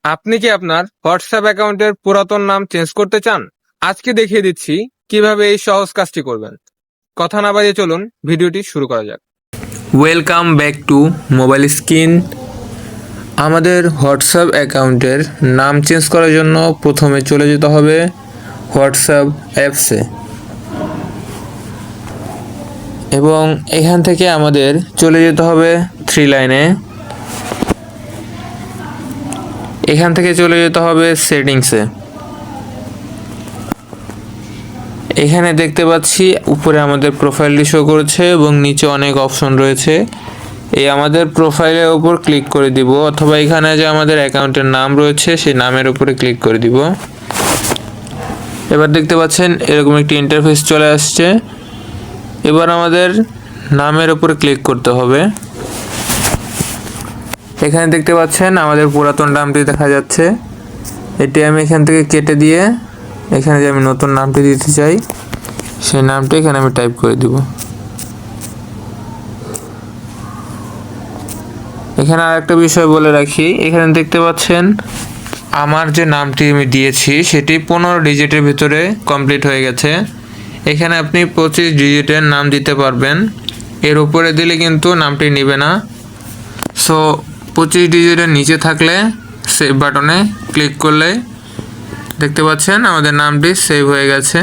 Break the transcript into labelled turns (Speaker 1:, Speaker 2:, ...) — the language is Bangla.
Speaker 1: আপনি কি আপনার হোয়াটসঅ্যাপ অ্যাকাউন্টের পুরাতন নাম চেঞ্জ করতে চান? আজকে দেখিয়ে দিচ্ছি কিভাবে এই সহজ কাজটি করবেন। কথা না বাড়িয়ে চলুন ভিডিওটি শুরু করা যাক। Welcome back to mobile screen. আমাদের হোয়াটসঅ্যাপ অ্যাকাউন্টের নাম চেঞ্জ করার জন্য প্রথমে চলে যেতে হবে হোয়াটসঅ্যাপ অ্যাপসে, এবং এখান থেকে আমাদের চলে যেতে হবে থ্রি লাইনে। এখান থেকে চলে যেতে হবে সেটিংসে। এখানে দেখতে পাচ্ছি উপরে আমাদের প্রোফাইলটি শো করেছে এবং নিচে অনেক অপশন রয়েছে। এই আমাদের প্রোফাইলের উপর ক্লিক করে দিব, অথবা এখানে যে আমাদের অ্যাকাউন্টের নাম রয়েছে সেই নামের উপরে ক্লিক করে দিব। এবার দেখতে পাচ্ছেন এরকম একটি ইন্টারফেস চলে আসছে। এবার আমাদের নামের উপরে ক্লিক করতে হবে। এখানে দেখতে পাচ্ছেন আমাদের পুরাতন নামটি দেখা যাচ্ছে। এটি আমি এখান থেকে কেটে দিয়ে এখানে যে আমি নতুন নামটি দিতে চাই সেই নামটি এখানে আমি টাইপ করে দিব। এখানে আরেকটা বিষয় বলে রাখি, এখানে দেখতে পাচ্ছেন আমার যে নামটি আমি দিয়েছি সেটি 15 ডিজিটের ভিতরে কমপ্লিট হয়ে গেছে। এখানে আপনি 25 ডিজিটের নাম দিতে পারবেন, এর উপরে দিলে কিন্তু নামটি নেবে না। সো 25 ডিজিটের নিচে থাকলে সেভ বাটনে ক্লিক করলে দেখতে পাচ্ছেন আমাদের নামটি সেভ হয়ে গেছে।